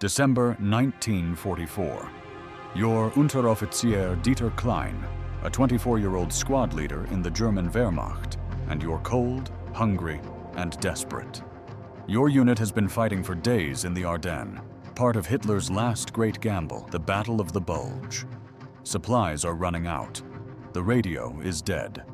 December 1944. Your Unteroffizier Dieter Klein, a 24-year-old squad leader in the German Wehrmacht, and you're cold, hungry, and desperate. Your unit has been fighting for days in the Ardennes, part of Hitler's last great gamble, the Battle of the Bulge. Supplies are running out. The radio is dead.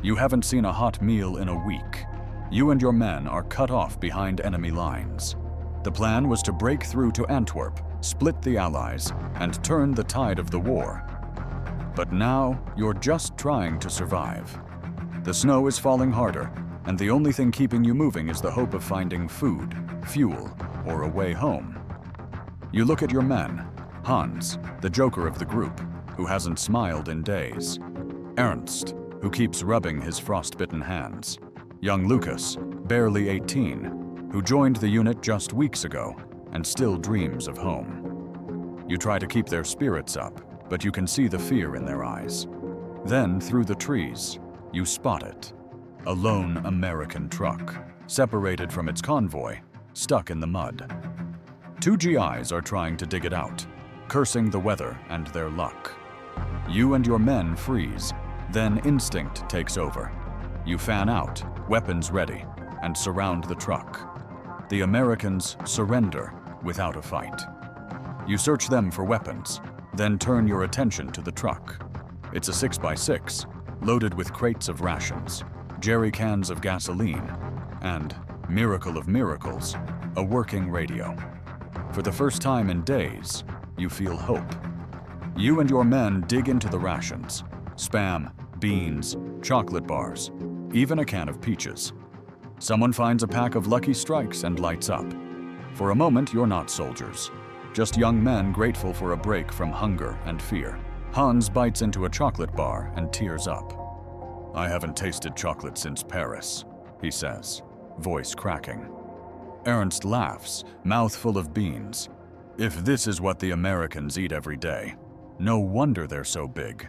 You haven't seen a hot meal in a week. You and your men are cut off behind enemy lines. The plan was to break through to Antwerp, split the Allies, and turn the tide of the war. But now, you're just trying to survive. The snow is falling harder, and the only thing keeping you moving is the hope of finding food, fuel, or a way home. You look at your men: Hans, the joker of the group, who hasn't smiled in days; Ernst, who keeps rubbing his frostbitten hands; young Lucas, barely 18, who joined the unit just weeks ago and still dreams of home. You try to keep their spirits up, but you can see the fear in their eyes. Then, through the trees, you spot it. A lone American truck, separated from its convoy, stuck in the mud. 2 GIs are trying to dig it out, cursing the weather and their luck. You and your men freeze, then instinct takes over. You fan out, weapons ready, and surround the truck. The Americans surrender without a fight. You search them for weapons, then turn your attention to the truck. It's a 6x6, loaded with crates of rations, jerry cans of gasoline, and, miracle of miracles, a working radio. For the first time in days, you feel hope. You and your men dig into the rations: Spam, beans, chocolate bars, even a can of peaches. Someone finds a pack of Lucky Strikes and lights up. For a moment, you're not soldiers, just young men grateful for a break from hunger and fear. Hans bites into a chocolate bar and tears up. "I haven't tasted chocolate since Paris," he says, voice cracking. Ernst laughs, mouth full of beans. "If this is what the Americans eat every day, no wonder they're so big."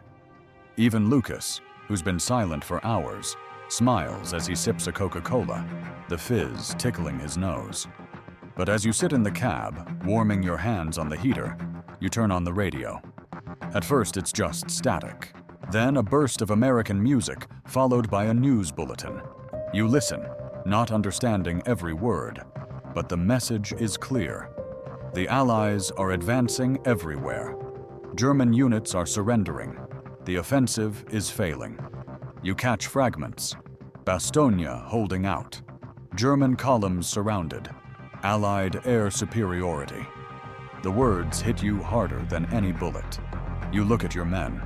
Even Lucas, who's been silent for hours, smiles as he sips a Coca-Cola, the fizz tickling his nose. But as you sit in the cab, warming your hands on the heater, you turn on the radio. At first it's just static. Then a burst of American music, followed by a news bulletin. You listen, not understanding every word, but the message is clear. The Allies are advancing everywhere. German units are surrendering. The offensive is failing. You catch fragments: Bastogne holding out, German columns surrounded, Allied air superiority. The words hit you harder than any bullet. You look at your men.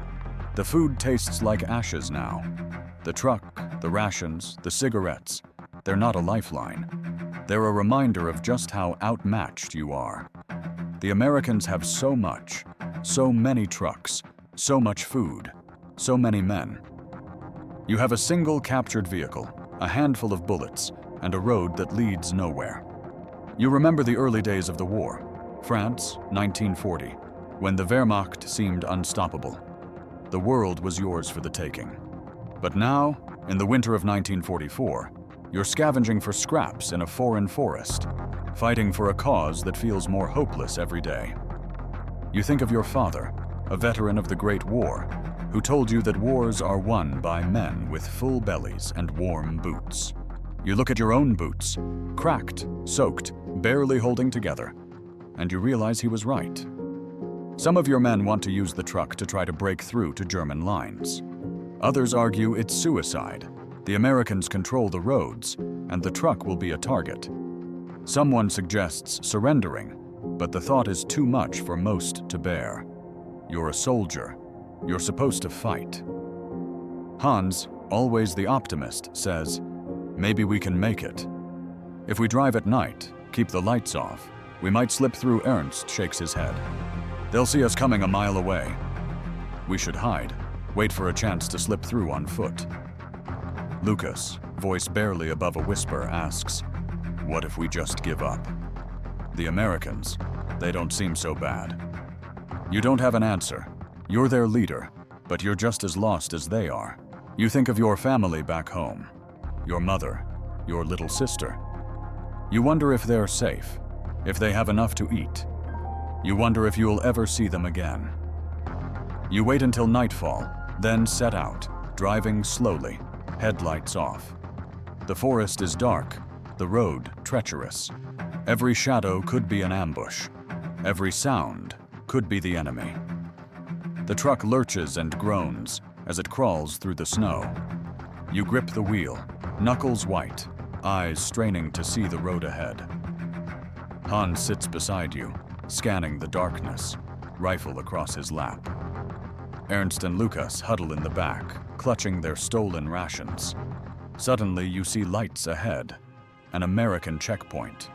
The food tastes like ashes now. The truck, the rations, the cigarettes, they're not a lifeline. They're a reminder of just how outmatched you are. The Americans have so much, so many trucks, so much food, so many men. You have a single captured vehicle, a handful of bullets, and a road that leads nowhere. You remember the early days of the war, France, 1940, when the Wehrmacht seemed unstoppable. The world was yours for the taking. But now, in the winter of 1944, you're scavenging for scraps in a foreign forest, fighting for a cause that feels more hopeless every day. You think of your father, a veteran of the Great War, who told you that wars are won by men with full bellies and warm boots. You look at your own boots, cracked, soaked, barely holding together, and you realize he was right. Some of your men want to use the truck to try to break through to German lines. Others argue it's suicide. The Americans control the roads, and the truck will be a target. Someone suggests surrendering, but the thought is too much for most to bear. You're a soldier. You're supposed to fight. Hans, always the optimist, says, "Maybe we can make it. If we drive at night, keep the lights off, we might slip through." Ernst shakes his head. "They'll see us coming a mile away. We should hide, wait for a chance to slip through on foot." Lucas, voice barely above a whisper, asks, "What if we just give up?" The Americans, they don't seem so bad. You don't have an answer. You're their leader, but you're just as lost as they are. You think of your family back home, your mother, your little sister. You wonder if they're safe, if they have enough to eat, You wonder if you'll ever see them again. You wait until nightfall, then set out, driving slowly, headlights off. The forest is dark, the road treacherous. Every shadow could be an ambush. Every sound could be the enemy. The truck lurches and groans as it crawls through the snow. You grip the wheel, knuckles white, eyes straining to see the road ahead. Hans sits beside you, scanning the darkness, rifle across his lap. Ernst and Lukas huddle in the back, clutching their stolen rations. Suddenly, you see lights ahead, an American checkpoint.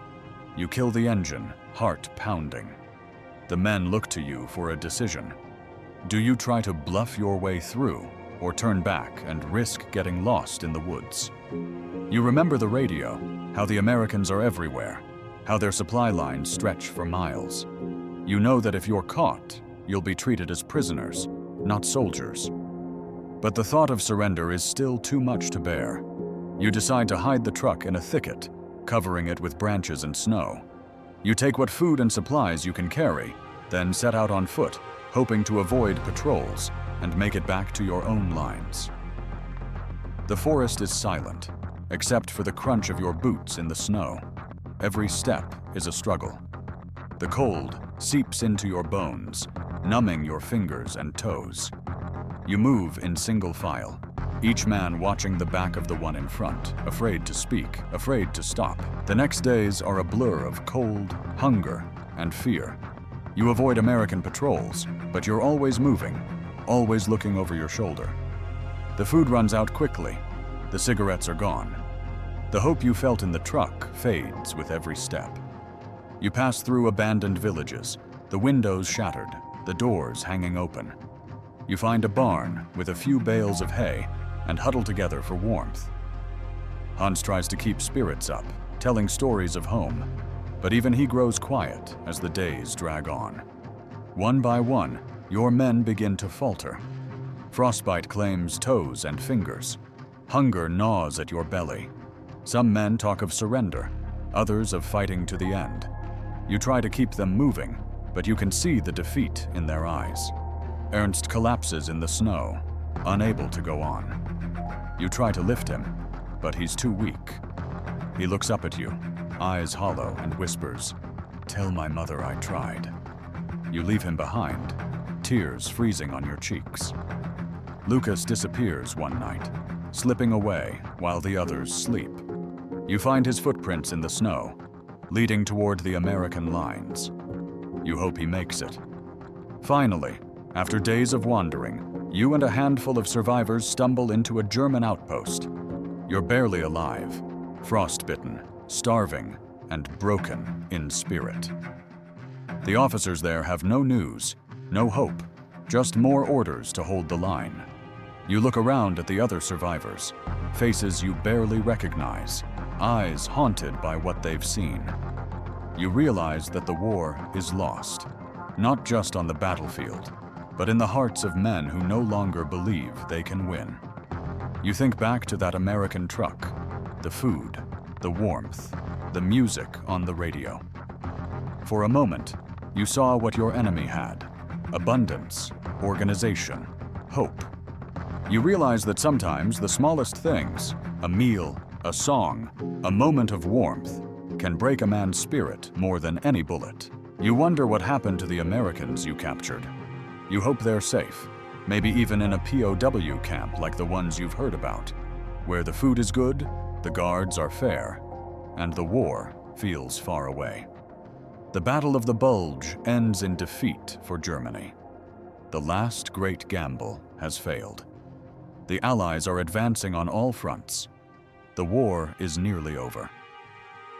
You kill the engine, heart pounding. The men look to you for a decision. Do you try to bluff your way through, or turn back and risk getting lost in the woods? You remember the radio, how the Americans are everywhere, how their supply lines stretch for miles. You know that if you're caught, you'll be treated as prisoners, not soldiers. But the thought of surrender is still too much to bear. You decide to hide the truck in a thicket, covering it with branches and snow. You take what food and supplies you can carry, then set out on foot, hoping to avoid patrols and make it back to your own lines. The forest is silent, except for the crunch of your boots in the snow. Every step is a struggle. The cold seeps into your bones, numbing your fingers and toes. You move in single file, each man watching the back of the one in front, afraid to speak, afraid to stop. The next days are a blur of cold, hunger, and fear. You avoid American patrols, but you're always moving, always looking over your shoulder. The food runs out quickly. The cigarettes are gone. The hope you felt in the truck fades with every step. You pass through abandoned villages, the windows shattered, the doors hanging open. You find a barn with a few bales of hay and huddle together for warmth. Hans tries to keep spirits up, telling stories of home, but even he grows quiet as the days drag on. One by one, your men begin to falter. Frostbite claims toes and fingers. Hunger gnaws at your belly. Some men talk of surrender, others of fighting to the end. You try to keep them moving, but you can see the defeat in their eyes. Ernst collapses in the snow, unable to go on. You try to lift him, but he's too weak. He looks up at you, eyes hollow, and whispers, "Tell my mother I tried." You leave him behind, tears freezing on your cheeks. Lukas disappears one night, slipping away while the others sleep. You find his footprints in the snow, leading toward the American lines. You hope he makes it. Finally, after days of wandering, you and a handful of survivors stumble into a German outpost. You're barely alive, frostbitten, starving, and broken in spirit. The officers there have no news, no hope, just more orders to hold the line. You look around at the other survivors, faces you barely recognize, eyes haunted by what they've seen. You realize that the war is lost, not just on the battlefield, but in the hearts of men who no longer believe they can win. You think back to that American truck, the food, the warmth, the music on the radio. For a moment, you saw what your enemy had: abundance, organization, hope. You realize that sometimes the smallest things, a meal, a song, a moment of warmth, can break a man's spirit more than any bullet. You wonder what happened to the Americans you captured. You hope they're safe, maybe even in a POW camp like the ones you've heard about, where the food is good, the guards are fair, and the war feels far away. The Battle of the Bulge ends in defeat for Germany. The last great gamble has failed. The Allies are advancing on all fronts. The war is nearly over.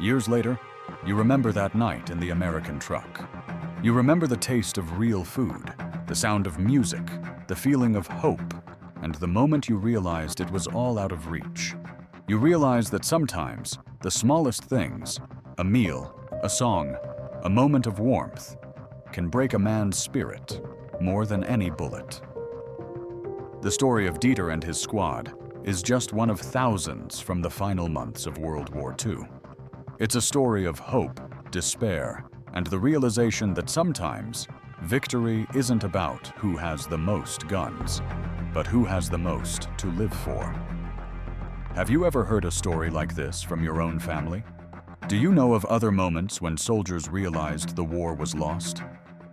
Years later, you remember that night in the American truck. You remember the taste of real food, the sound of music, the feeling of hope, and the moment you realized it was all out of reach. You realize that sometimes the smallest things, a meal, a song, a moment of warmth, can break a man's spirit more than any bullet. The story of Dieter and his squad is just one of thousands from the final months of World War II. It's a story of hope, despair, and the realization that sometimes victory isn't about who has the most guns, but who has the most to live for. Have you ever heard a story like this from your own family? Do you know of other moments when soldiers realized the war was lost?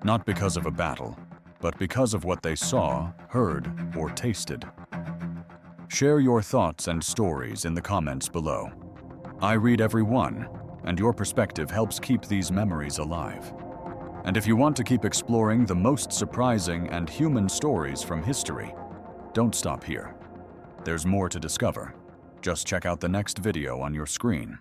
Not because of a battle, but because of what they saw, heard, or tasted. Share your thoughts and stories in the comments below. I read every one, and your perspective helps keep these memories alive. And if you want to keep exploring the most surprising and human stories from history, don't stop here. There's more to discover. Just check out the next video on your screen.